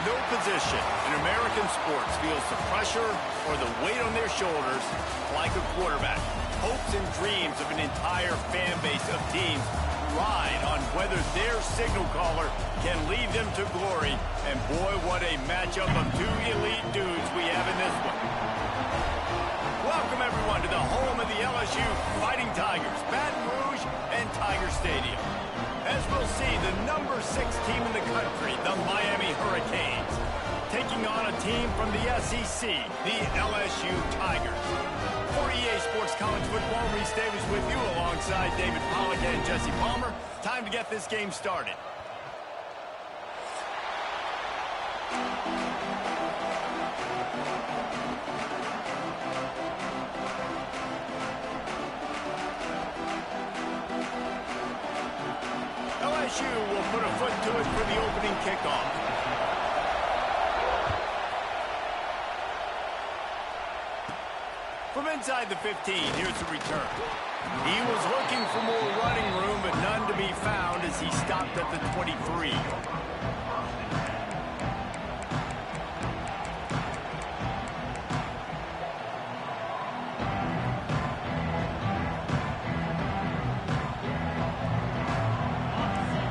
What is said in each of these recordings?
No position in American sports feels the pressure or the weight on their shoulders like a quarterback. Hopes and dreams of an entire fan base of teams ride on whether their signal caller can lead them to glory. And boy, what a matchup of two elite dudes we have in this one. Welcome, everyone, to the home of the LSU Fighting Tigers, Baton Rouge and Tiger Stadium. As we'll see, the number 6 team in the country, the Miami Hurricanes, taking on a team from the SEC, the LSU Tigers. For EA Sports College Football, Reese Davis with you alongside David Pollack and Jesse Palmer. Time to get this game started. LSU will put a foot to it for the opening kickoff. From inside the 15, here's the return. He was looking for more running room, but none to be found as he stopped at the 23.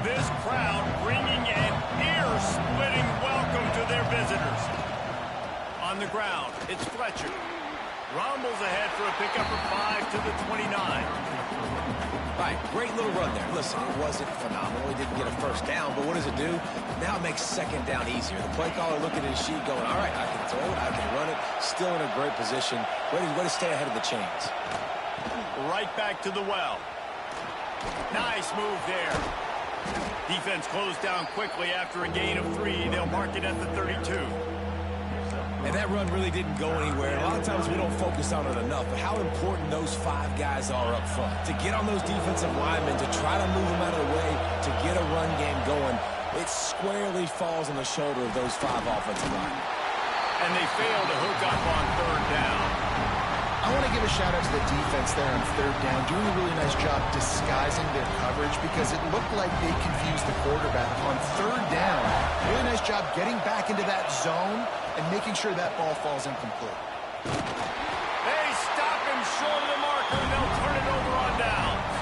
This crowd bringing an ear-splitting welcome to their visitors. On the ground, it's Fletcher. Rumbles ahead for a pickup of 5 to the 29. Right, great little run there. Listen, it wasn't phenomenal. He didn't get a first down, but what does it do? Now it makes second down easier. The play caller looking at his sheet going, all right, I can throw it, I can run it. Still in a great position. Way to stay ahead of the chains. Right back to the well. Nice move there. Defense closed down quickly after a gain of 3. They'll mark it at the 32. And that run really didn't go anywhere. A lot of times we don't focus on it enough, but how important those 5 guys are up front. To get on those defensive linemen, to try to move them out of the way, to get a run game going, it squarely falls on the shoulder of those 5 offensive linemen. And they fail to hook up on third down. I want to give a shout-out to the defense there on third down, doing a really nice job disguising their coverage because it looked like they confused the quarterback on third down. Really nice job getting back into that zone and making sure that ball falls incomplete. They stop him short of the marker, and they'll turn it over on downs.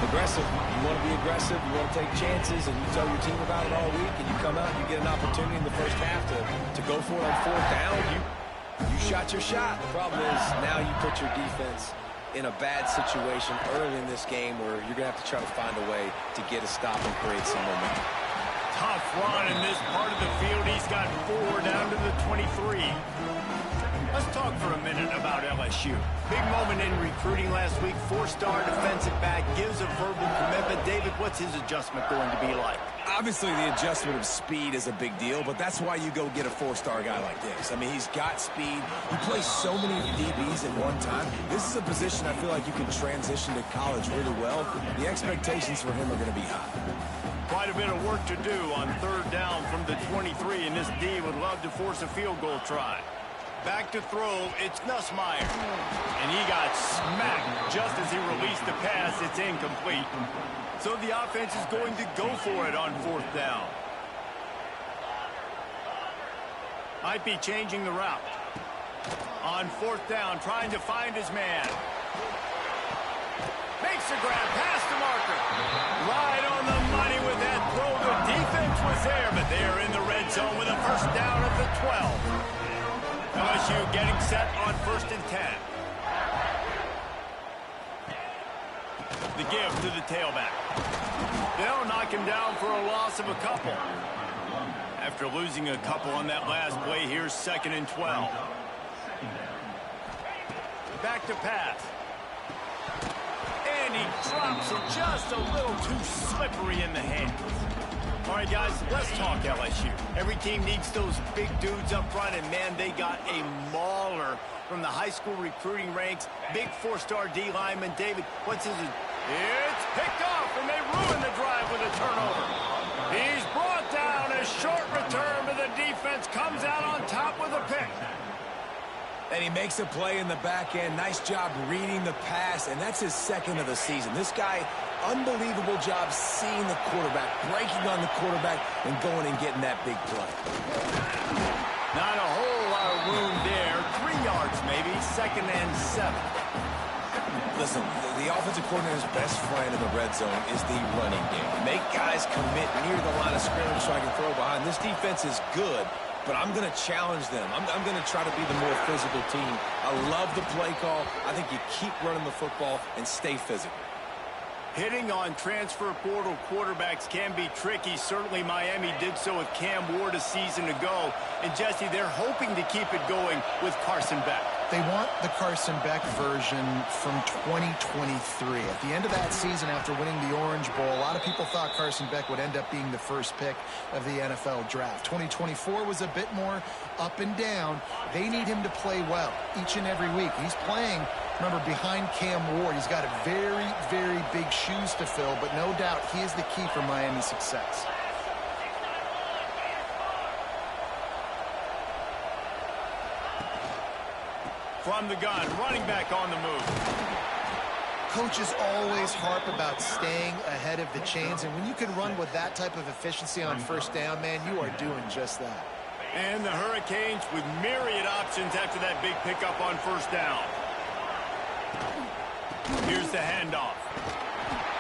Aggressive. You want to be aggressive, you want to take chances, and you tell your team about it all week, and you come out and you get an opportunity in the first half to go for it on fourth down. You shot your shot. The problem is now you put your defense in a bad situation early in this game where you're going to have to try to find a way to get a stop and create some momentum. Tough run in this part of the field. He's got 4 down to the 23. Let's talk for a minute about LSU. Big moment in recruiting last week. 4-star defensive back gives a verbal commitment. David, what's his adjustment going to be like? Obviously, the adjustment of speed is a big deal, but that's why you go get a 4-star guy like this. I mean, he's got speed. He plays so many DBs at one time. This is a position I feel like you can transition to college really well. The expectations for him are going to be high. Quite a bit of work to do on third down from the 23, and this D would love to force a field goal try. Back to throw, it's Nussmeier. And he got smacked just as he released the pass. It's incomplete. So the offense is going to go for it on fourth down. Might be changing the route. On fourth down, trying to find his man. Makes the grab past the marker. Right on the money with that throw. The defense was there, but they're in the red zone with a first down at the 12. LSU getting set on 1st and 10. The give to the tailback. They'll knock him down for a loss of a couple. After losing a couple on that last play, here's 2nd and 12. Back to pass. And he drops it just a little too slippery in the hands. All right, guys, let's talk LSU. Every team needs those big dudes up front, and, man, they got a mauler from the high school recruiting ranks. Big 4-star D lineman. David, what's his... It's picked off, and they ruin the drive with a turnover. He's brought down. A short return, but the defense comes out on top with a pick. And he makes a play in the back end. Nice job reading the pass, and that's his second of the season. This guy, unbelievable job seeing the quarterback, breaking on the quarterback, and going and getting that big play. Not a whole lot of room there. 3 yards maybe, 2nd and 7. Listen, the offensive coordinator's best friend in the red zone is the running game. Make guys commit near the line of scrimmage so I can throw behind. This defense is good, but I'm going to challenge them. I'm going to try to be the more physical team. I love the play call. I think you keep running the football and stay physical. Hitting on transfer portal quarterbacks can be tricky. Certainly Miami did so with Cam Ward a season ago. And Jesse, they're hoping to keep it going with Carson Beck. They want the Carson Beck version from 2023. At the end of that season, after winning the Orange Bowl, a lot of people thought Carson Beck would end up being the first pick of the NFL draft. 2024 was a bit more up and down. They need him to play well each and every week. He's playing, remember, behind Cam Ward. He's got a very, very big shoes to fill, but no doubt he is the key for Miami's success. From the gun, running back on the move. Coaches always harp about staying ahead of the chains, and when you can run with that type of efficiency on first down, man, you are doing just that. And the Hurricanes with myriad options after that big pickup on first down. Here's the handoff.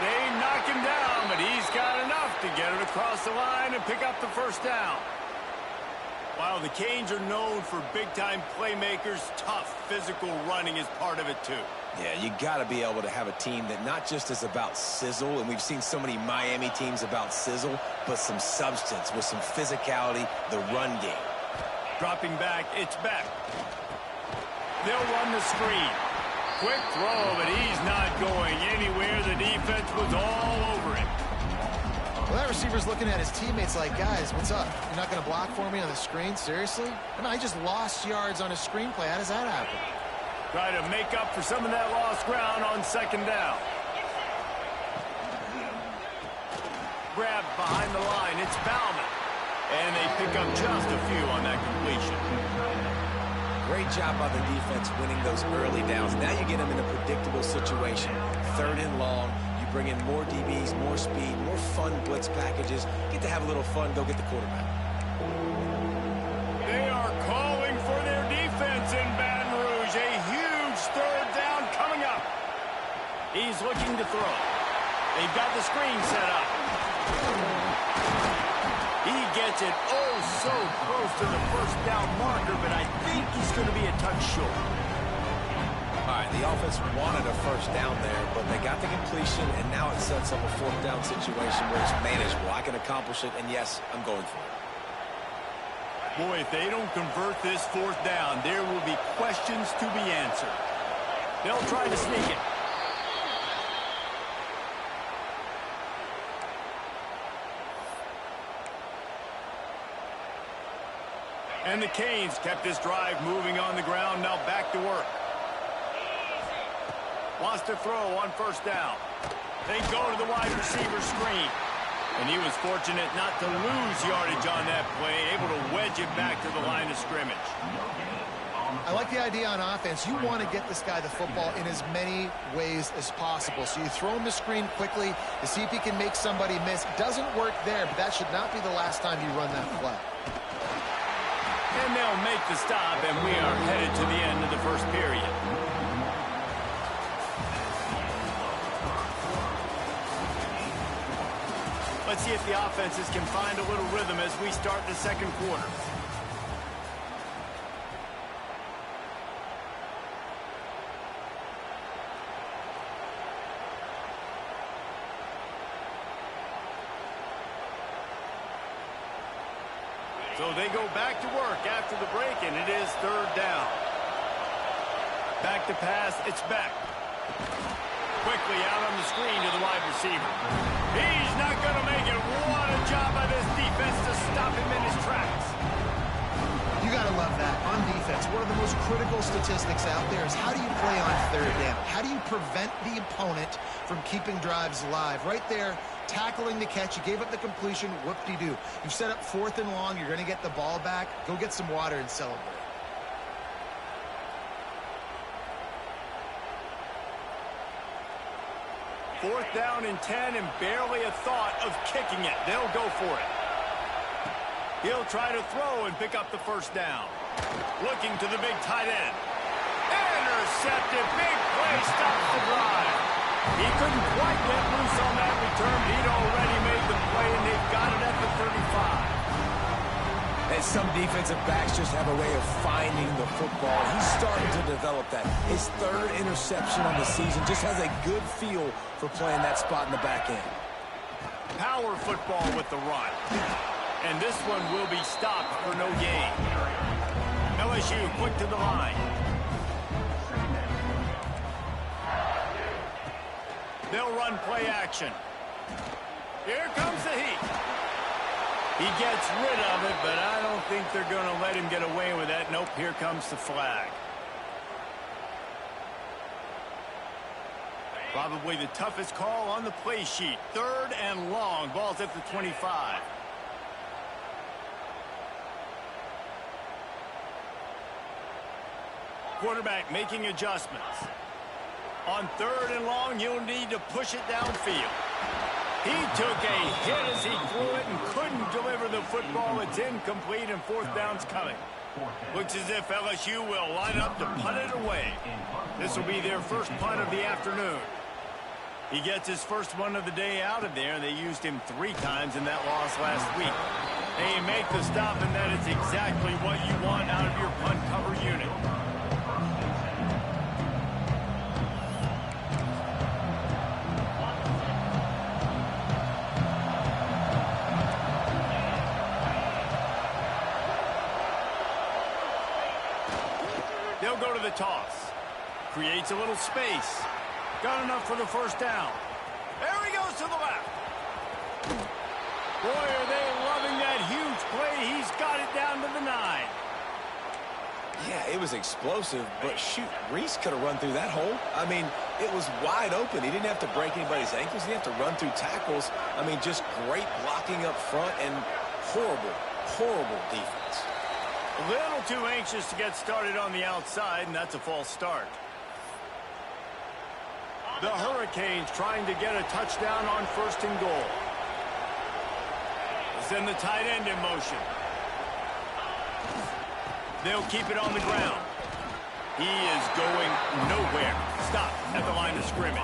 They knock him down, but he's got enough to get it across the line and pick up the first down. While the Canes are known for big-time playmakers, tough physical running is part of it too. Yeah, you got to be able to have a team that not just is about sizzle, and we've seen so many Miami teams about sizzle, but some substance with some physicality, the run game. Dropping back, it's back. They'll run the screen. Quick throw, but he's not going anywhere. The defense was all over him. Well, that receiver's looking at his teammates like, guys, what's up? You're not going to block for me on the screen? Seriously? I mean, I just lost yards on a screenplay. How does that happen? Try to make up for some of that lost ground on second down. Grab behind the line. It's Bauman. And they pick up just a few on that completion. Great job by the defense winning those early downs. Now you get them in a predictable situation. 3rd and long. You bring in more DBs, more speed, more fun blitz packages. Get to have a little fun. Go get the quarterback. They are calling for their defense in Baton Rouge. A huge 3rd down coming up. He's looking to throw. They've got the screen set up. He gets it so close to the first down marker, but I think he's going to be a touch short. All right, the offense wanted a first down there, but they got the completion, and now it sets up a 4th down situation where it's manageable. I can accomplish it, and yes, I'm going for it. Boy, if they don't convert this 4th down, there will be questions to be answered. They'll try to sneak it. And the Canes kept this drive moving on the ground. Now back to work. Wants to throw on first down. They go to the wide receiver screen. And he was fortunate not to lose yardage on that play, able to wedge it back to the line of scrimmage. I like the idea on offense. You want to get this guy the football in as many ways as possible. So you throw him the screen quickly to see if he can make somebody miss. Doesn't work there, but that should not be the last time you run that play. And they'll make the stop, and we are headed to the end of the first period. Let's see if the offenses can find a little rhythm as we start the second quarter. So they go back to work after the break, and it is 3rd down. Back to pass, it's back. Quickly out on the screen to the wide receiver. He's not going to make it. What a job by this defense to stop him in his tracks. You got to love that. On defense, one of the most critical statistics out there is how do you play on 3rd down? How do you prevent the opponent from keeping drives alive? Right there, tackling the catch. You gave up the completion. Whoop-de-doo. You've set up 4th and long. You're going to get the ball back. Go get some water and celebrate. 4th down and 10 and barely a thought of kicking it. They'll go for it. He'll try to throw and pick up the first down. Looking to the big tight end. Intercepted. Big play stops the drive. He couldn't quite get loose on that return. He'd already made the play, and they've got it at the 35. And some defensive backs just have a way of finding the football. He's starting to develop that. His 3rd interception on the season just has a good feel for playing that spot in the back end. Power football with the run. And this one will be stopped for no gain. LSU quick to the line. They'll run play action. Here comes the heat. He gets rid of it, but I don't think they're going to let him get away with that. Nope, here comes the flag. Probably the toughest call on the play sheet. 3rd and long. Ball's at the 25. Quarterback making adjustments. On 3rd and long, you'll need to push it downfield. He took a hit as he threw it and couldn't deliver the football. It's incomplete, and 4th down's coming. Looks as if LSU will line up to punt it away. This will be their first punt of the afternoon. He gets his first one of the day out of there. They used him 3 times in that loss last week. They make the stop, and that is exactly what you want out of your punt cover unit. They'll go to the toss. Creates a little space. Got enough for the first down. There he goes to the left. Boy, are they loving that huge play. He's got it down to the 9. Yeah, it was explosive, but shoot, Reese could have run through that hole. I mean, it was wide open. He didn't have to break anybody's ankles. He didn't have to run through tackles. I mean, just great blocking up front and horrible, horrible defense. A little too anxious to get started on the outside, and that's a false start. The Hurricanes trying to get a touchdown on 1st and goal. Send the tight end in motion. They'll keep it on the ground. He is going nowhere. Stop at the line of scrimmage.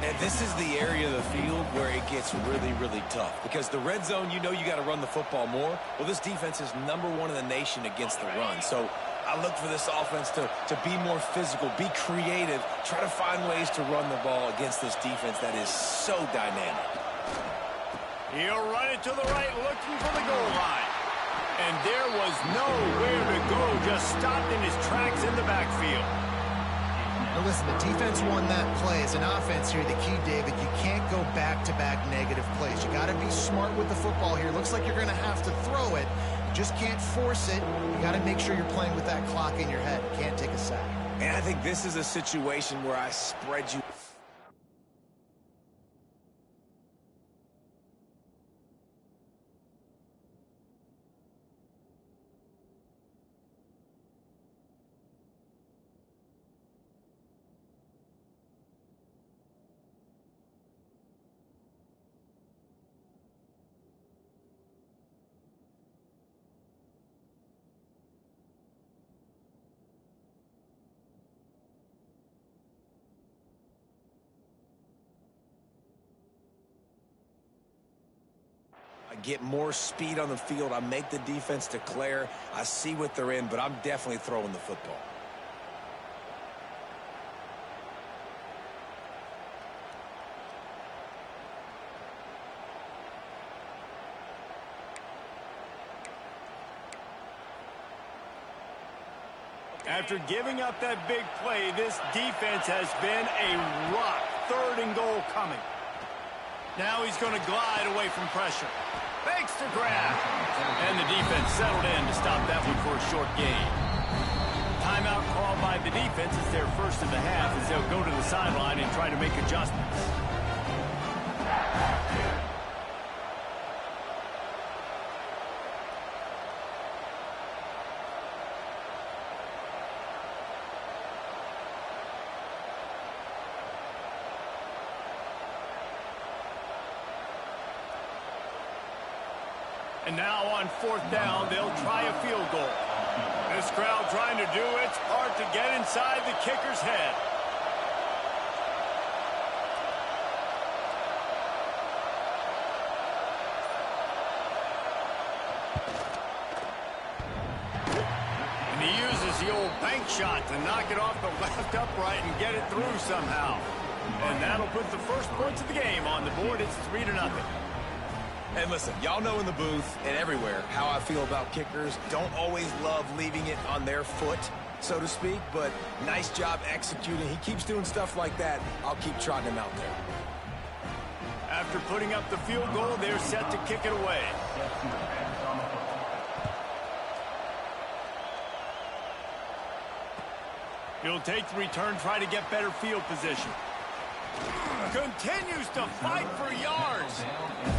And this is the area of the field where it gets really, really tough. Because the red zone, you know you got to run the football more. Well, this defense is #1 in the nation against the run. So I look for this offense to be more physical, be creative, try to find ways to run the ball against this defense that is so dynamic. He'll run it to the right, looking for the goal line. And there was nowhere to go, just stopped in his tracks in the backfield. Now listen, the defense won that play. As an offense here, the key, David, you can't go back-to-back negative plays. You got to be smart with the football here. Looks like you're going to have to throw it. You just can't force it. You got to make sure you're playing with that clock in your head. You can't take a sack. And I think this is a situation where I spread you. I get more speed on the field. I make the defense declare. I see what they're in, but I'm definitely throwing the football. After giving up that big play, this defense has been a rock. 3rd and goal coming. Now he's going to glide away from pressure. Fakes the grab. And the defense settled in to stop that one for a short gain. Timeout called by the defense. It's their first of the half as they'll go to the sideline and try to make adjustments. And now on 4th down, they'll try a field goal. This crowd trying to do its part to get inside the kicker's head. And he uses the old bank shot to knock it off the left upright and get it through somehow. And that'll put the first points of the game on the board. It's 3-0. And listen, y'all know in the booth and everywhere how I feel about kickers. Don't always love leaving it on their foot, so to speak, but nice job executing. He keeps doing stuff like that. I'll keep trotting him out there. After putting up the field goal, they're set to kick it away. He'll take the return, try to get better field position. Continues to fight for yards.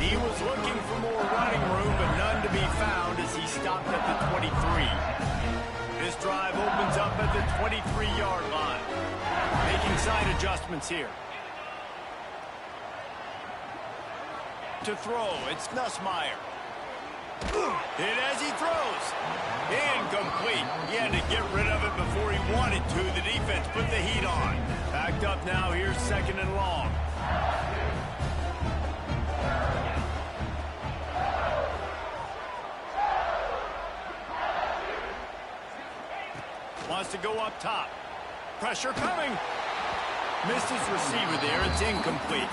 He was looking for more running room, but none to be found as he stopped at the 23. This drive opens up at the 23-yard line. Making side adjustments here. To throw, it's Nussmeier. Hit as he throws. Incomplete. He had to get rid of it before he wanted to. The defense put the heat on. Backed up now. Here's 2nd and long. Wants to go up top. Pressure coming. Missed his receiver there. It's incomplete.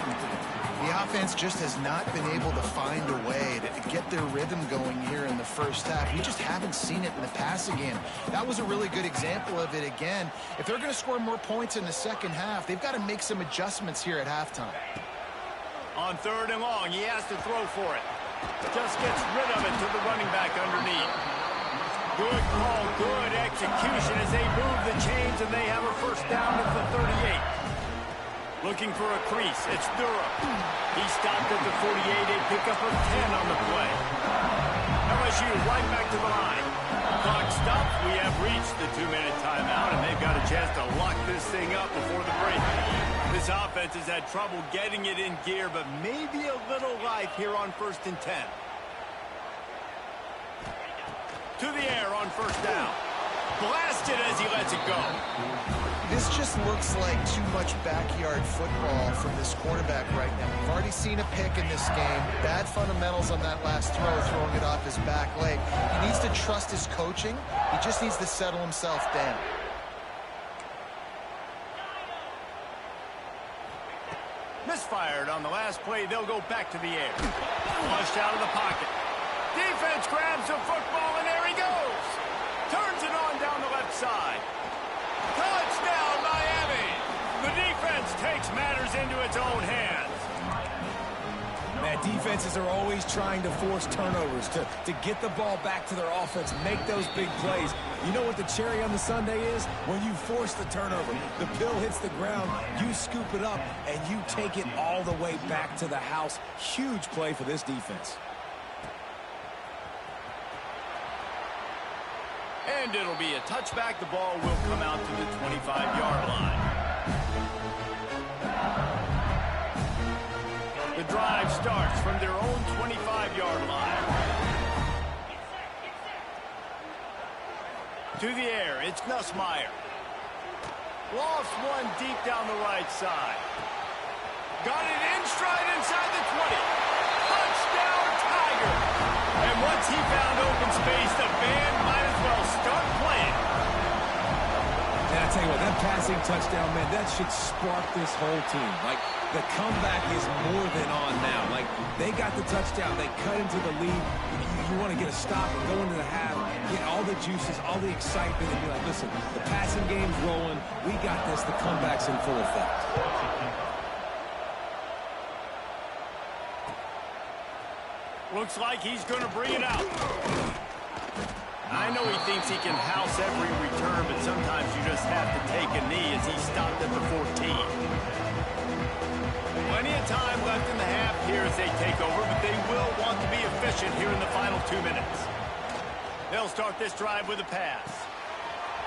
The offense just has not been able to find a way to get their rhythm going here in the first half. We just haven't seen it in the passing game. That was a really good example of it again. If they're going to score more points in the second half, they've got to make some adjustments here at halftime. On 3rd and long, he has to throw for it. Just gets rid of it to the running back underneath. Good call, good execution as they move the chains, and they have a first down at the 38. Looking for a crease. It's Durham. He stopped at the 48. A pickup of 10 on the play. LSU right back to the line. Clock stops. We have reached the 2-minute timeout, and they've got a chance to lock this thing up before the break. This offense has had trouble getting it in gear, but maybe a little life here on 1st and 10. To the air on 1st down. Blasted as he lets it go. This just looks like too much backyard football from this quarterback right now. We've already seen a pick in this game. Bad fundamentals on that last throw, throwing it off his back leg. He needs to trust his coaching. He just needs to settle himself down. Misfired on the last play. They'll go back to the air. Flushed out of the pocket. Defense grabs the football, and there he goes. Turns it on down the left side. Touchdown, Miami! The defense takes matters into its own hands. Man, defenses are always trying to force turnovers, to get the ball back to their offense, make those big plays. You know what the cherry on the sundae is? When you force the turnover, the pill hits the ground, you scoop it up, and you take it all the way back to the house. Huge play for this defense. And it'll be a touchback. The ball will come out to the 25-yard line. The drive starts from their own 25-yard line. To the air, it's Nussmeier. Lofts one deep down the right side. Got it in stride inside the 20. Touchdown, Tiger! And once he found open space, the band might as well start playing. And I tell you what, that passing touchdown, man, that should spark this whole team. Like, the comeback is more than on now. Like, they got the touchdown. They cut into the lead. You want to get a stop and go into the half, get all the juices, all the excitement, and be like, listen, the passing game's rolling. We got this. The comeback's in full effect. Looks like he's going to bring it out. I know he thinks he can house every return, but sometimes you just have to take a knee as he stopped at the 14. Plenty of time left in the half here as they take over, but they will want to be efficient here in the final 2 minutes. They'll start this drive with a pass.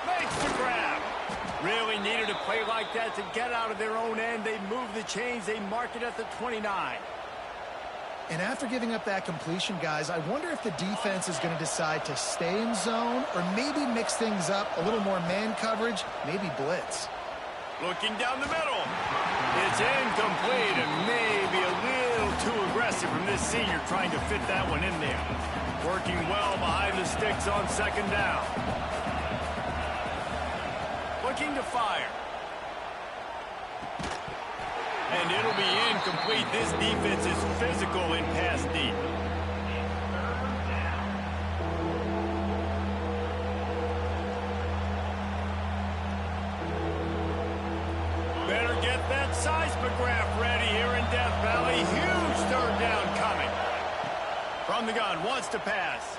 Makes the grab. Really needed a play like that to get out of their own end. They move the chains. They mark it at the 29. And after giving up that completion, guys, I wonder if the defense is going to decide to stay in zone or maybe mix things up, a little more man coverage, maybe blitz. Looking down the middle. It's incomplete and maybe a little too aggressive from this senior trying to fit that one in there. Working well behind the sticks on second down. Looking to fire. And it'll be incomplete. This defense is physical in pass deep. Better get that seismograph ready here in Death Valley. Huge third down coming. From the gun, wants to pass.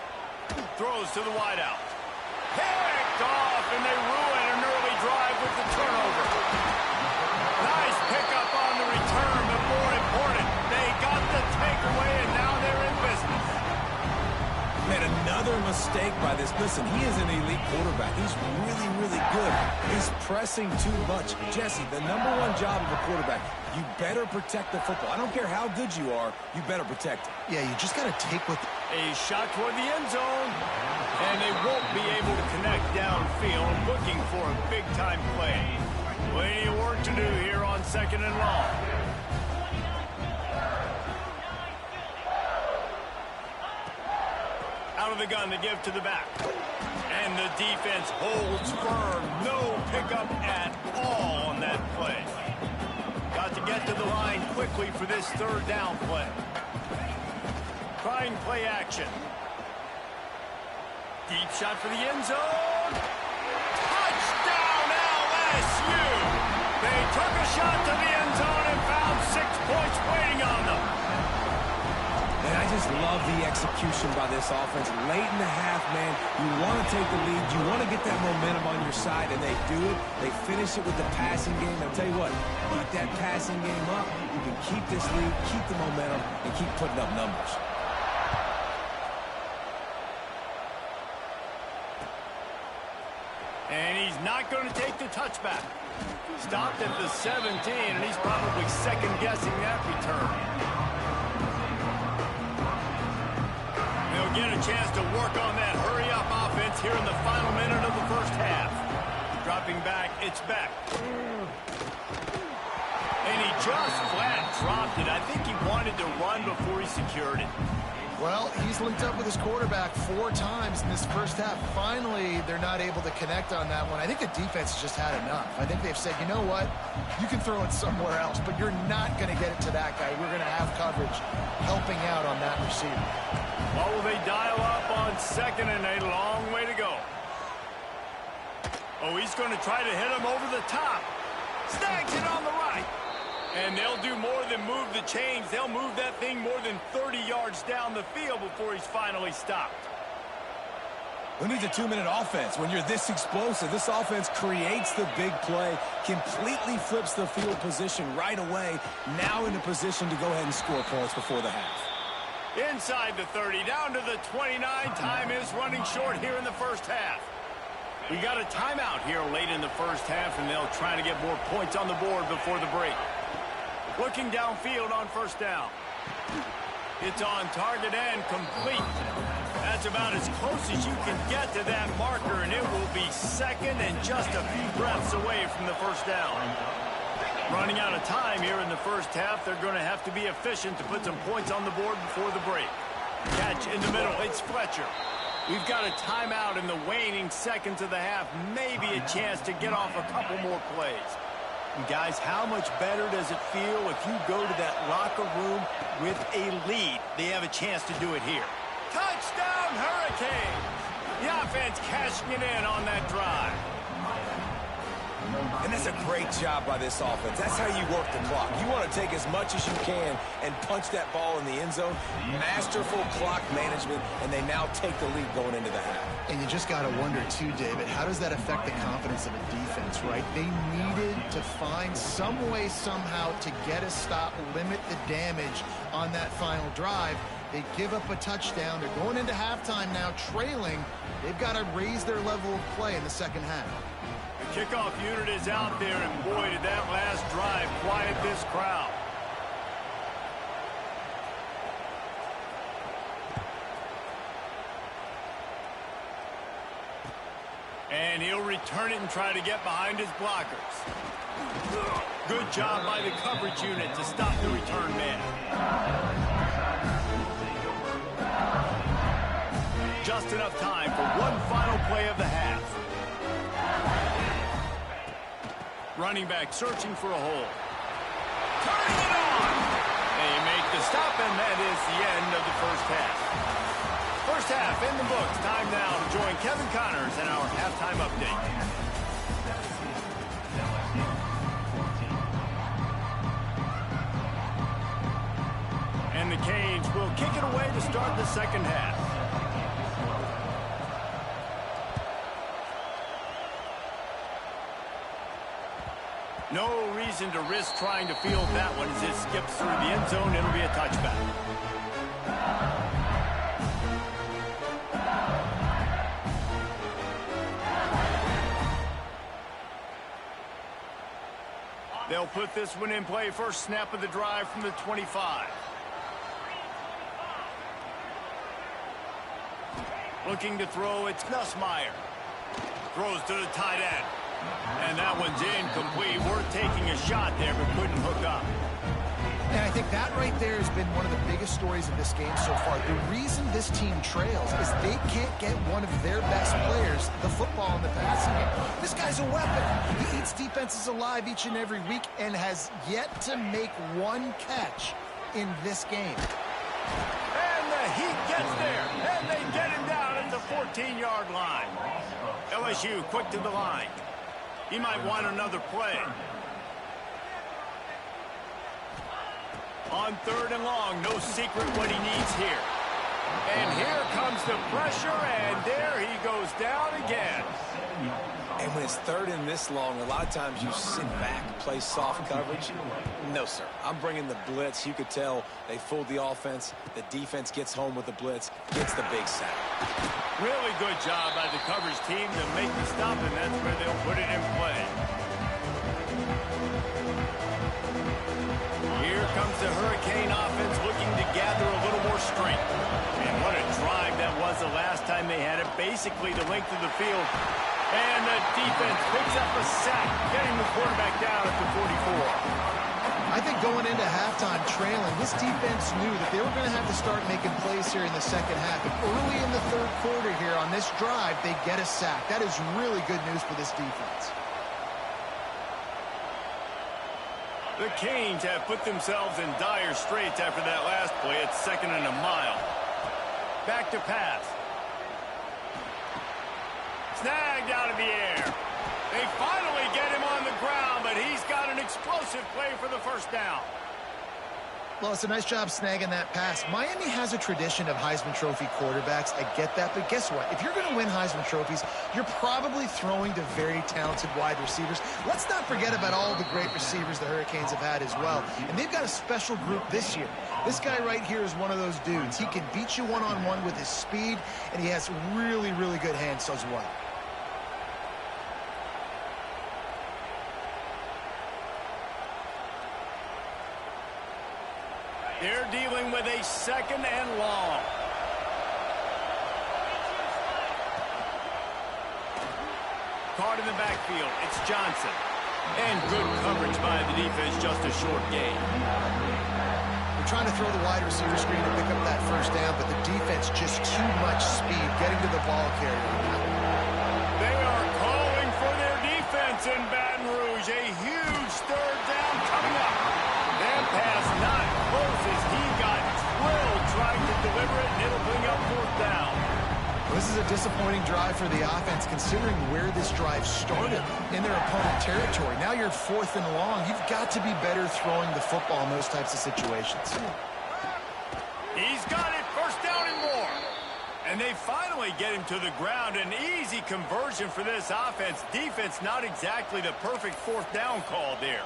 Throws to the wideout. Picked off, and they ruin an early drive with the turnover. Nice pickup on the return, but more important, they got the takeaway, and now they're in business. Man, another mistake by this. Listen, he is an elite quarterback. He's really, really good. He's pressing too much. Jesse, the number one job of a quarterback, you better protect the football. I don't care how good you are, you better protect it. Yeah, you just got to take what... A shot toward the end zone, and they won't be able to connect downfield, looking for a big-time play. Plenty of work to do here on second and long. Out of the gun, they give to the back. And the defense holds firm. No pickup at all on that play. Got to get to the line quickly for this third down play. Trying play action. Deep shot for the end zone. Touchdown LSU! They took a shot to the end zone and found 6 points waiting on them. And I just love the execution by this offense. Late in the half, man, you want to take the lead. You want to get that momentum on your side, and they do it. They finish it with the passing game. I'll tell you what, keep that passing game up. You can keep this lead, keep the momentum, and keep putting up numbers. And he's not going to take the touchback. Stopped at the 17, and he's probably second-guessing that return. They'll get a chance to work on that hurry-up offense here in the final minute of the first half. Dropping back, it's Beck. And he just flat dropped it. I think he wanted to run before he secured it. Well, he's linked up with his quarterback 4 times in this first half. Finally, they're not able to connect on that one. I think the defense has just had enough. I think they've said, you know what? You can throw it somewhere else, but you're not going to get it to that guy. We're going to have coverage helping out on that receiver. Well, will they dial up on second and a long way to go? Oh, he's going to try to hit him over the top. Snags it on the right. And they'll do more than move the chains. They'll move that thing more than 30 yards down the field before he's finally stopped. Who needs a 2-minute offense when you're this explosive? This offense creates the big play, completely flips the field position right away, now in a position to go ahead and score points before the half. Inside the 30, down to the 29. Time is running short here in the first half. We got a timeout here late in the first half, and they'll try to get more points on the board before the break. Looking downfield on first down. It's on target and complete. That's about as close as you can get to that marker, and it will be second and just a few breaths away from the first down. Running out of time here in the first half. They're going to have to be efficient to put some points on the board before the break. Catch in the middle. It's Fletcher. We've got a timeout in the waning seconds of the half. Maybe a chance to get off a couple more plays. And guys, how much better does it feel if you go to that locker room with a lead? They have a chance to do it here. Touchdown, Hurricanes! The offense cashing it in on that drive. And that's a great job by this offense. That's how you work the clock. You want to take as much as you can and punch that ball in the end zone. Masterful clock management, and they now take the lead going into the half. And you just got to wonder, too, David, how does that affect the confidence of a defense, right? They needed to find some way, somehow, to get a stop, limit the damage on that final drive. They give up a touchdown. They're going into halftime now, trailing. They've got to raise their level of play in the second half. The kickoff unit is out there, and boy, did that last drive quiet this crowd. And he'll return it and try to get behind his blockers. Good job by the coverage unit to stop the return man. Just enough time for one final play of the half. Running back searching for a hole. Turning it on! They make the stop, and that is the end of the first half. First half in the books. Time now to join Kevin Connors in our halftime update. And the Canes will kick it away to start the second half. No reason to risk trying to field that one as it skips through the end zone. It'll be a touchback. They'll put this one in play. First snap of the drive from the 25. Looking to throw, it's Nussmeier. Throws to the tight end. And that one's incomplete. Worth taking a shot there, but couldn't hook up. And I think that right there has been one of the biggest stories of this game so far. The reason this team trails is they can't get one of their best players the football in the passing game. This guy's a weapon. He eats defenses alive each and every week and has yet to make one catch in this game. And the Heat gets there, and they get him down at the 14-yard line. LSU quick to the line. He might want another play. On third and long, no secret what he needs here. And here comes the pressure, and there he goes down again. And when it's third and this long, a lot of times you sit back and play soft coverage. No, sir. I'm bringing the blitz. You could tell they fooled the offense. The defense gets home with the blitz, gets the big sack. Really good job by the coverage team to make the stop, and that's where they'll put it in play. Here comes the Hurricane offense looking to gather a little more strength. And what a drive that was the last time they had it, basically the length of the field. And the defense picks up a sack, getting the quarterback down at the 44. I think going into halftime trailing, this defense knew that they were going to have to start making plays here in the second half. And early in the third quarter here on this drive, they get a sack. That is really good news for this defense. The Canes have put themselves in dire straits after that last play. It's second and a mile. Back to pass. Snagged out of the air. They finally get him on the ground, but he's got an explosive play for the first down. Well, it's a nice job snagging that pass. Miami has a tradition of Heisman Trophy quarterbacks. I get that, but guess what? If you're going to win Heisman Trophies, you're probably throwing to very talented wide receivers. Let's not forget about all the great receivers the Hurricanes have had as well. And they've got a special group this year. This guy right here is one of those dudes. He can beat you one-on-one with his speed, and he has really, really good hands as well. They're dealing with a second and long. Caught in the backfield. It's Johnson. And good coverage by the defense, just a short gain. They're trying to throw the wide receiver screen to pick up that first down, but the defense just too much speed getting to the ball carrier. They are calling for their defense in Baton Rouge. A huge third down coming up. That pass not close as he got drilled trying to deliver it, and it'll bring up fourth down. Well, this is a disappointing drive for the offense considering where this drive started in their opponent territory. Now you're fourth and long. You've got to be better throwing the football in those types of situations. He's got it, first down and more. And they finally get him to the ground. An easy conversion for this offense. Defense not exactly the perfect fourth down call there.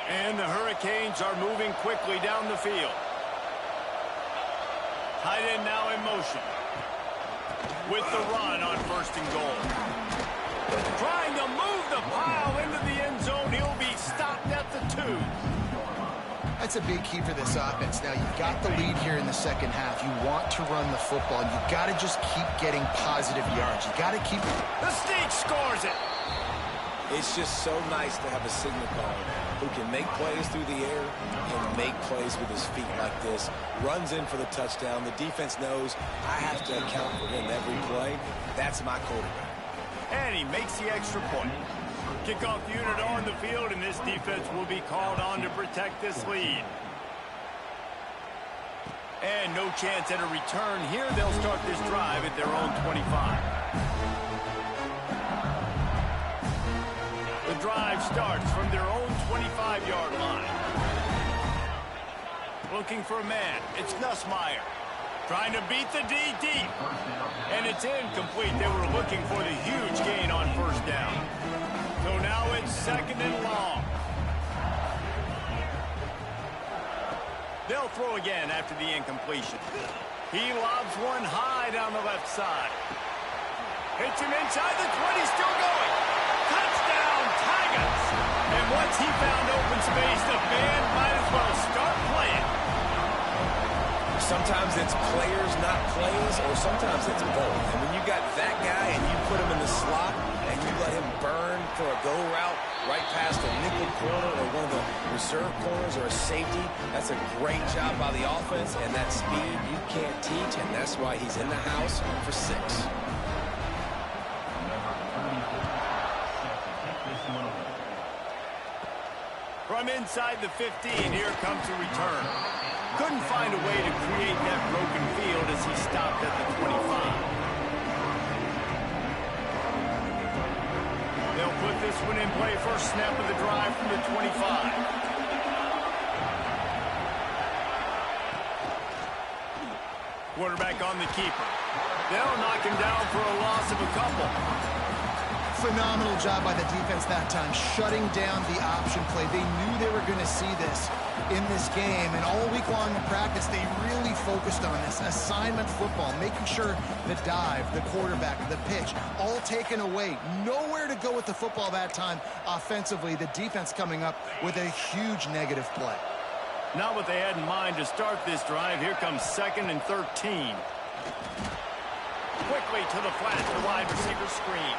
And the Hurricanes are moving quickly down the field. Tight end now in motion. With the run on first and goal. Trying to move the pile into the end zone. He'll be stopped at the 2. That's a big key for this offense. Now, you've got the lead here in the second half. You want to run the football, and you've got to just keep getting positive yards. You got to keep... The Sneak scores it. It's just so nice to have a signal caller who can make plays through the air and make plays with his feet like this. Runs in for the touchdown. The defense knows I have to account for him every play. That's my quarterback. And he makes the extra point. Kickoff unit on the field, and this defense will be called on to protect this lead. And no chance at a return here. They'll start this drive at their own 25. The drive starts from their own 25-yard line. Looking for a man. It's Nussmeier. Trying to beat the D deep. And it's incomplete. They were looking for the huge gain on first down. So now it's second and long. They'll throw again after the incompletion. He lobs one high down the left side. Hits him inside the 20, still going. Touchdown, Tigers! And once he found open space, the band might as well start playing. Sometimes it's players, not plays, or sometimes it's both. And when you got that guy and you put him in the slot and you let him burn for a go route right past a nickel corner or one of the reserve corners or a safety, that's a great job by the offense, and that speed you can't teach, and that's why he's in the house for 6. From inside the 15, here comes a return. Couldn't find a way to create that broken field as he stopped at the 25. They'll put this one in play first snap of the drive from the 25. Quarterback on the keeper. They'll knock him down for a loss of a couple. Phenomenal job by the defense that time, shutting down the option play. They knew they were going to see this in this game, and all week long in practice, they really focused on this assignment football, making sure the dive, the quarterback, the pitch, all taken away. Nowhere to go with the football that time offensively. The defense coming up with a huge negative play. Not what they had in mind to start this drive. Here comes 2nd and 13. Quickly to the flat, the wide receiver screen.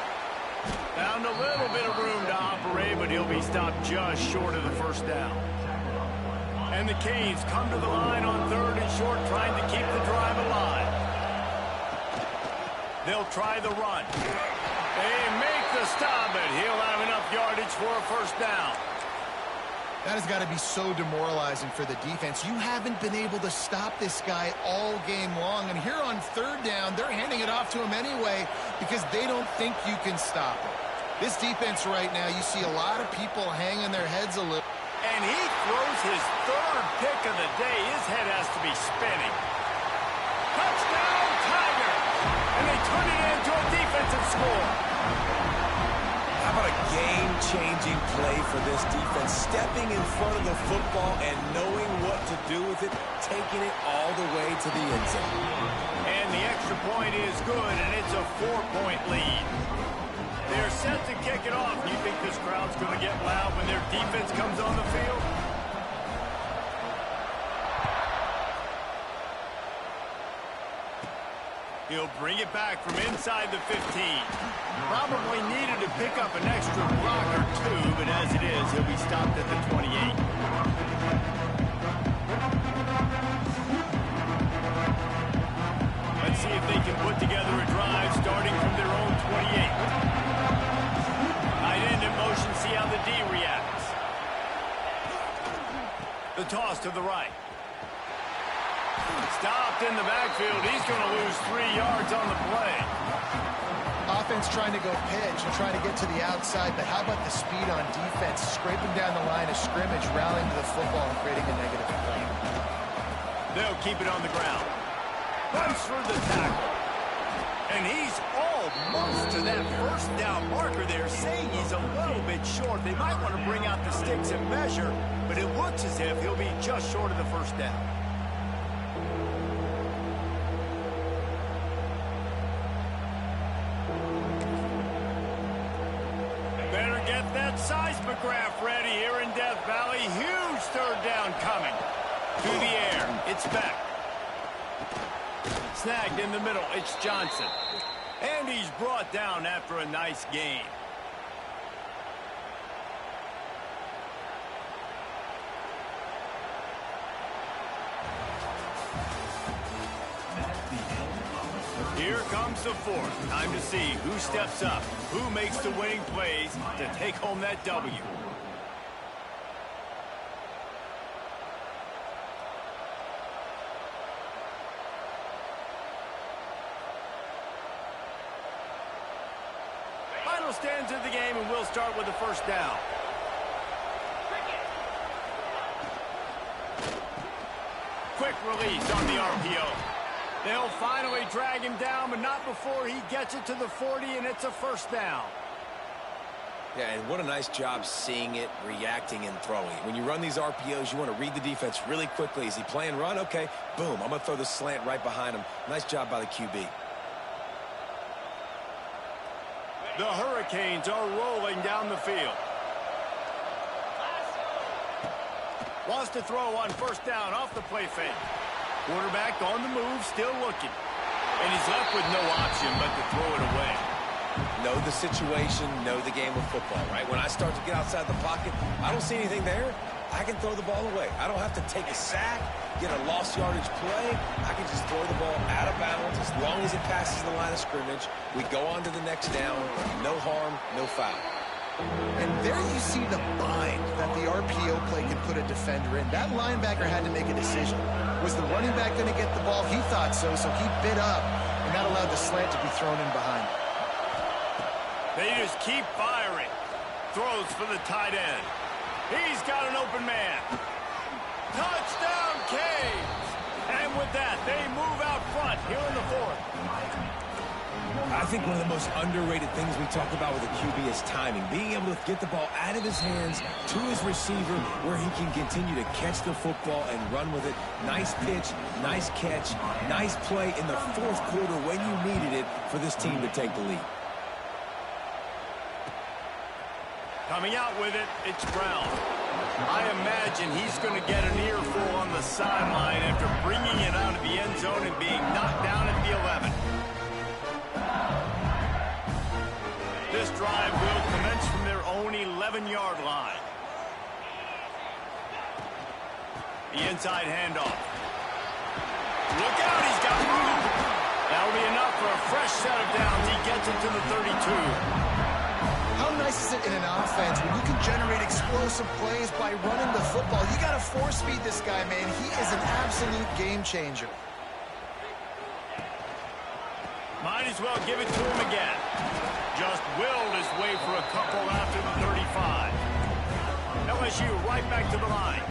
Found a little bit of room to operate, but he'll be stopped just short of the first down. And the Canes come to the line on 3rd and short, trying to keep the drive alive. They'll try the run. They make the stop, but he'll have enough yardage for a first down. That has got to be so demoralizing for the defense. You haven't been able to stop this guy all game long. And here on 3rd down, they're handing it off to him anyway because they don't think you can stop him. This defense right now, you see a lot of people hanging their heads a little. And he throws his 3rd pick of the day. His head has to be spinning. Touchdown, Tigers! And they turn it into a defensive score. How about a game-changing play for this defense? Stepping in front of the football and knowing what to do with it, taking it all the way to the end zone. And the extra point is good, and it's a 4-point lead. They're set to kick it off. Do you think this crowd's going to get loud when their defense comes on the field? He'll bring it back from inside the 15. Probably needed to pick up an extra block or 2, but as it is, he'll be stopped at the 28. Let's see if they can put together a drive starting from their own 28. Tight end in motion, see how the D reacts. The toss to the right. Stopped in the backfield. He's going to lose 3 yards on the play. Offense trying to go pitch and trying to get to the outside, but how about the speed on defense? Scraping down the line of scrimmage, rallying to the football and creating a negative play. They'll keep it on the ground. Runs through the tackle. And he's almost to that first down marker there, saying he's a little bit short. They might want to bring out the sticks and measure, but it looks as if he'll be just short of the first down. Better get that seismograph ready here in Death Valley. Huge third down coming. Through the air, it's Beck. Snagged in the middle, it's Johnson. And he's brought down after a nice gain. Here comes the fourth. Time to see who steps up, who makes the winning plays to take home that W. Final stands of the game, and we'll start with the first down. Quick release on the RPO. They'll finally drag him down, but not before he gets it to the 40, and it's a first down. Yeah, and what a nice job seeing it, reacting, and throwing. When you run these RPOs, you want to read the defense really quickly. Is he playing run? Okay, boom, I'm going to throw the slant right behind him. Nice job by the QB. The Hurricanes are rolling down the field. Wants to throw on first down off the play fake. Quarterback on the move, still looking. And he's left with no option but to throw it away. Know the situation, know the game of football, right? When I start to get outside the pocket, I don't see anything there. I can throw the ball away. I don't have to take a sack, get a lost yardage play. I can just throw the ball out of bounds as long as it passes the line of scrimmage. We go on to the next down. No harm, no foul. And there you see the bind that the RPO play can put a defender in. That linebacker had to make a decision. Was the running back going to get the ball? He thought so, so he bit up, and that allowed the slant to be thrown in behind. They just keep firing. Throws for the tight end. He's got an open man. Touchdown, Canes! And with that, they move out front here in the fourth. I think one of the most underrated things we talk about with a QB is timing. Being able to get the ball out of his hands to his receiver where he can continue to catch the football and run with it. Nice pitch, nice catch, nice play in the fourth quarter when you needed it for this team to take the lead. Coming out with it, it's Brown. I imagine he's going to get an earful on the sideline after bringing it out of the end zone and being knocked down at the 11. This drive will commence from their own 11-yard line. The inside handoff. Look out, he's got room. That'll be enough for a fresh set of downs. He gets it to the 32. How nice is it in an offense when you can generate explosive plays by running the football? You got to force feed this guy, man. He is an absolute game changer. Might as well give it to him again. Just willed his way for a couple after the 35. LSU right back to the line.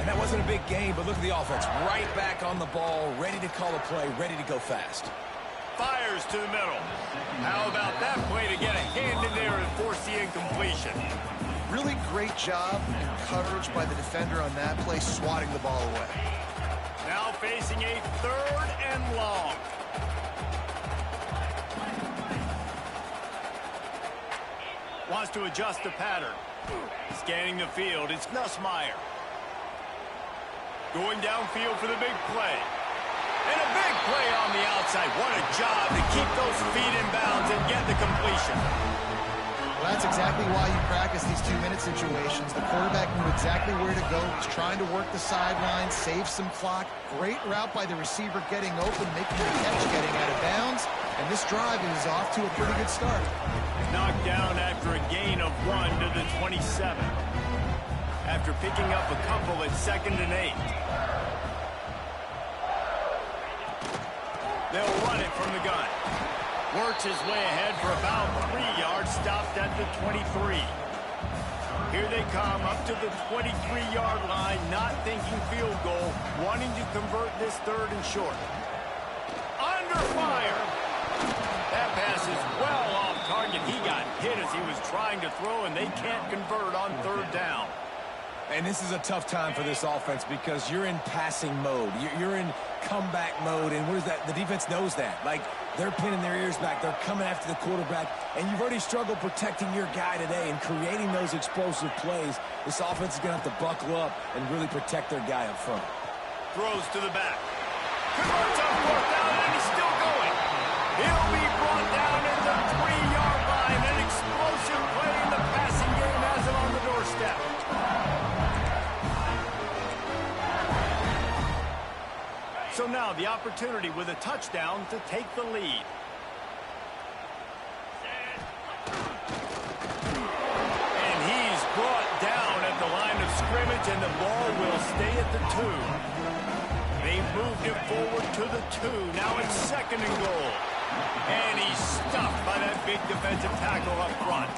And that wasn't a big game, but look at the offense. Right back on the ball, ready to call a play, ready to go fast. Fires to the middle. How about that play to get a hand in there and force the incompletion? Really great job and coverage by the defender on that play, swatting the ball away. Now facing a third and long. Wants to adjust the pattern. Scanning the field, it's Nussmeier. Going downfield for the big play. And a big play on the outside. What a job to keep those feet in bounds and get the completion. Well, that's exactly why you practice these 2-minute situations. The quarterback knew exactly where to go. He's trying to work the sideline, save some clock. Great route by the receiver getting open, making the catch, getting out of bounds. And this drive is off to a pretty good start. Knocked down after a gain of 1 to the 27. After picking up a couple at 2nd and 8. They'll run it from the gun. Works his way ahead for about 3 yards, stopped at the 23. Here they come up to the 23-yard line, not thinking field goal, wanting to convert this 3rd and short. Under fire. That pass is well off target. He got hit as he was trying to throw, and they can't convert on 3rd down. And this is a tough time for this offense because you're in passing mode. You're in comeback mode, and what is that? The defense knows that. Like, they're pinning their ears back. They're coming after the quarterback, and you've already struggled protecting your guy today and creating those explosive plays. This offense is going to have to buckle up and really protect their guy up front. Throws to the back. Converts on fourth down, and he's still going. He'll be brought down at the 3-yard line. An explosive play in the passing game has him on the doorstep. So now the opportunity with a touchdown to take the lead. And he's brought down at the line of scrimmage, and the ball will stay at the 2. They've moved it forward to the 2. Now it's 2nd and goal. And he's stuffed by that big defensive tackle up front.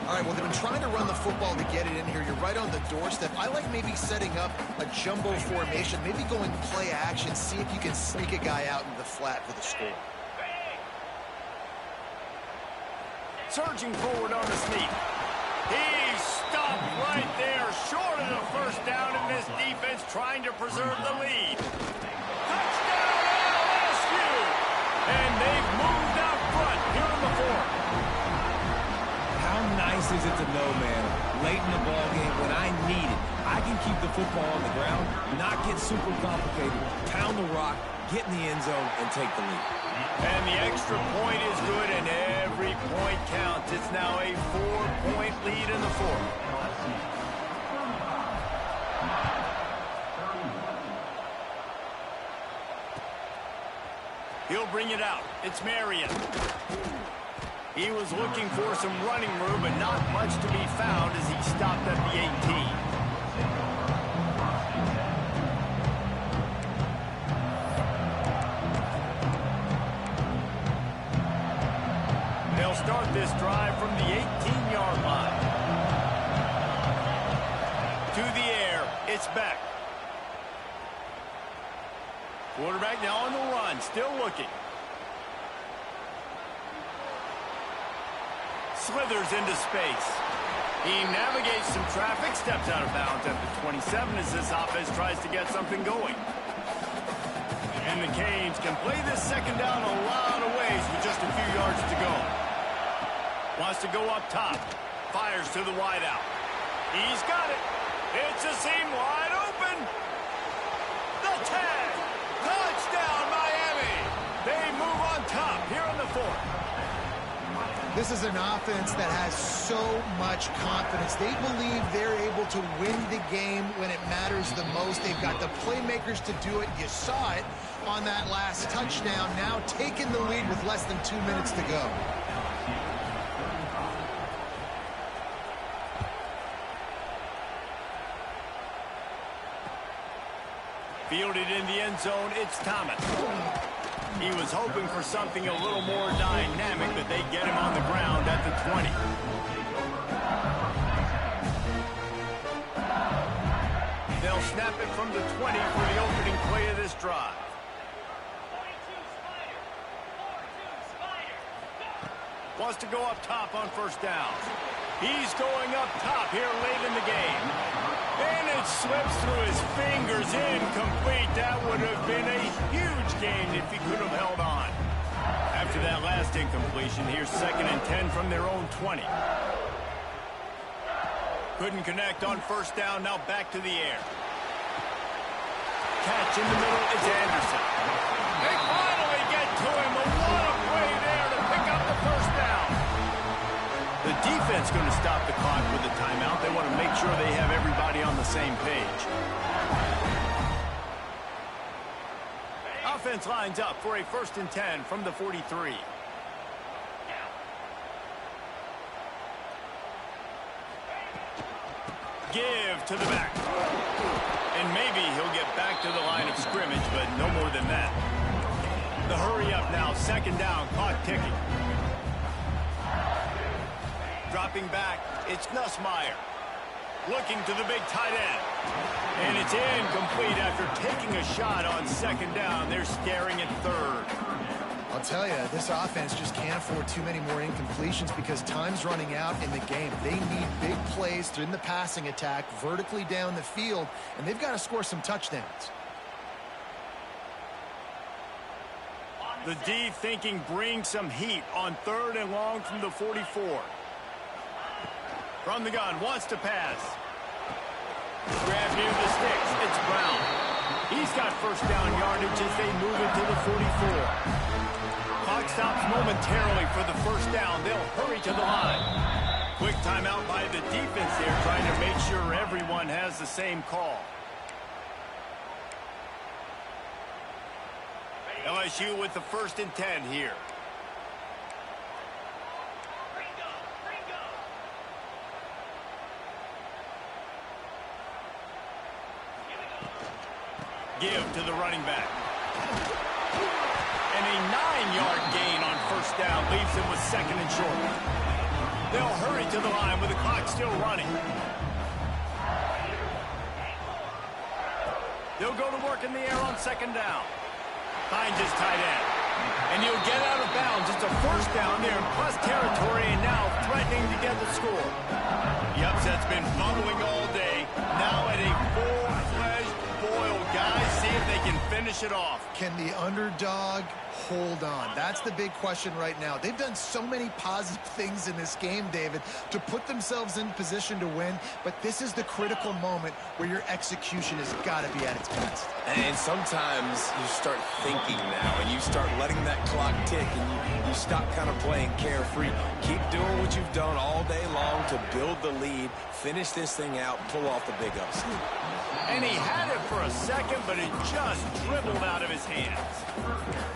All right, well, they've been trying to run the football to get it in here. You're right on the doorstep. I like maybe setting up a jumbo formation, maybe going play action, see if you can sneak a guy out in the flat for the score. Surging forward on the sneak. He's stopped right there, short of the first down, and this defense trying to preserve the lead. Touchdown, LSU! And they've moved out front here in the 4th. How nice is it to know, man, late in the ball game when I need it, I can keep the football on the ground, not get super complicated, pound the rock, get in the end zone, and take the lead. And the extra point is good, and every point counts. It's now a 4-point lead in the 4th. He'll bring it out. It's Marion. He was looking for some running room, but not much to be found as he stopped at the 18. They'll start this drive from the 18-yard line. To the air, it's Beck. Quarterback now on the run, still looking. Slithers into space. He navigates some traffic, steps out of bounds at the 27 as this offense tries to get something going. And the Canes can play this 2nd down a lot of ways with just a few yards to go. Wants to go up top. Fires to the wideout. He's got it. It's a seam wide open. The tag. Touchdown, Miami. They move on top here in the 4th. This is an offense that has so much confidence. They believe they're able to win the game when it matters the most. They've got the playmakers to do it. You saw it on that last touchdown. Now taking the lead with less than 2 minutes to go. Fielded in the end zone, it's Thomas. He was hoping for something a little more dynamic, but they get him on the ground at the 20. They'll snap it from the 20 for the opening play of this drive. Wants to go up top on 1st down. He's going up top here late in the game. And it slips through his fingers, incomplete. That would have been a huge gain if he could have held on. After that last incompletion, here's 2nd and 10 from their own 20. Couldn't connect on 1st down, now back to the air. Catch in the middle, it's Anderson. They finally get to him, but what a play there to pick up the 1st down. The defense going to stop the clock with a timeout. They want to make sure they have everybody on the same page. Offense lines up for a 1st and 10 from the 43. Give to the back. And maybe he'll get back to the line of scrimmage, but no more than that. The hurry up now, 2nd down, clock ticking. Dropping back, it's Nussmeier. Looking to the big tight end. And it's incomplete after taking a shot on 2nd down. They're staring at 3rd. I'll tell you, this offense just can't afford too many more incompletions because time's running out in the game. They need big plays in the passing attack, vertically down the field, and they've got to score some touchdowns. The D thinking bring some heat on 3rd and long from the 44. From the gun, wants to pass. Grab near the sticks. It's Brown. He's got first down yardage as they move into the 44. Clock stops momentarily for the first down. They'll hurry to the line. Quick timeout by the defense there, trying to make sure everyone has the same call. LSU with the 1st and 10 here. Give to the running back. And a 9-yard gain on first down leaves him with 2nd and short. They'll hurry to the line with the clock still running. They'll go to work in the air on 2nd down. Finds his tight end. And he'll get out of bounds. It's a first down there in plus territory and now threatening to get the score. The upset's been bubbling all day. Now at a full-fledged boil. Guys, see if they can finish it off. Can the underdog hold on? That's the big question right now. They've done so many positive things in this game, David, to put themselves in position to win, but this is the critical moment where your execution has got to be at its best. And sometimes you start thinking now, and you start letting that clock tick, and you stop kind of playing carefree. Keep doing what you've done all day long to build the lead, finish this thing out, pull off the big upset. And he had it for a second, but it just dribbled out of his hands.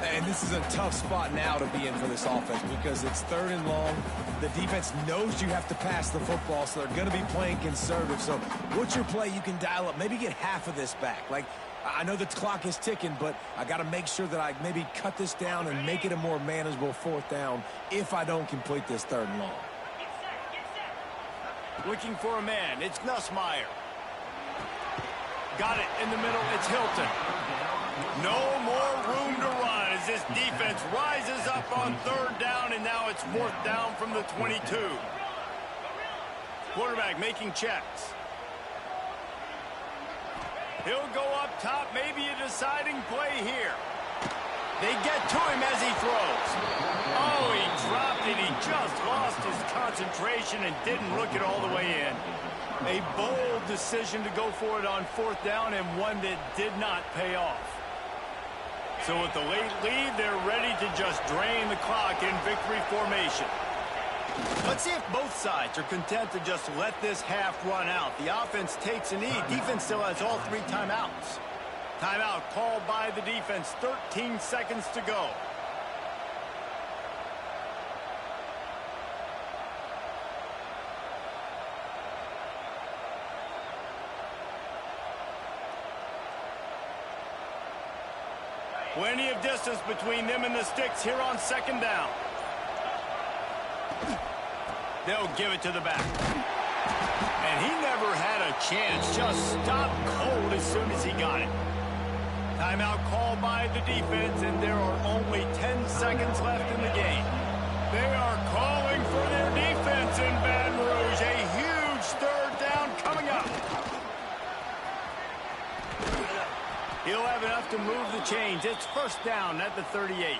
And this is a tough spot now to be in for this offense because it's 3rd and long. The defense knows you have to pass the football, so they're going to be playing conservative. So what's your play you can dial up? Maybe get half of this back. Like, I know the clock is ticking, but I got to make sure that I maybe cut this down and make it a more manageable 4th down if I don't complete this 3rd and long. Looking for a man. It's Nussmeier. Got it in the middle. It's Hilton. No more room to run as this defense rises up on 3rd down, and now it's 4th down from the 22. Quarterback making checks. He'll go up top, maybe a deciding play here. They get to him as he throws. Oh, he dropped it. He just lost his concentration and didn't look it all the way in. A bold decision to go for it on 4th down and one that did not pay off. So with the late lead, they're ready to just drain the clock in victory formation. Let's see if both sides are content to just let this half run out. The offense takes a knee. Defense still has all 3 timeouts. Timeout called by the defense. 13 seconds to go. Plenty of distance between them and the sticks here on 2nd down. They'll give it to the back. And he never had a chance. Just stopped cold as soon as he got it. Timeout called by the defense, and there are only 10 seconds left in the game. They are calling for their defense in Baton Rouge. A huge 3rd down coming up. He'll have enough to move the chains. It's 1st down at the 38.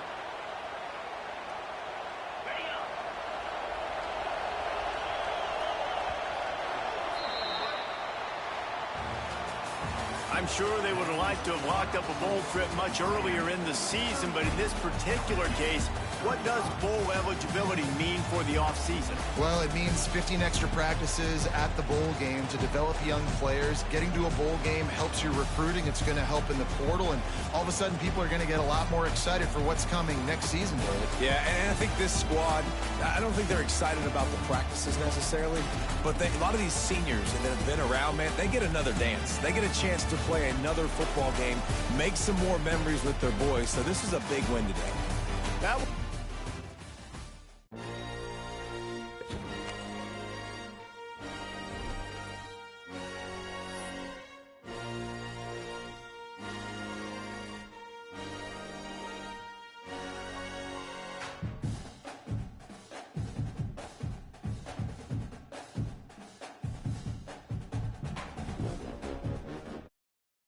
I'm sure they would have liked to have locked up a bowl trip much earlier in the season, but in this particular case, what does bowl eligibility mean for the offseason? Well, it means 15 extra practices at the bowl game to develop young players. Getting to a bowl game helps your recruiting. It's going to help in the portal, and all of a sudden people are going to get a lot more excited for what's coming next season, David. Yeah, and I think this squad, I don't think they're excited about the practices necessarily, but a lot of these seniors that have been around, man, they get another dance. They get a chance to play another football game, make some more memories with their boys, so this is a big win today. That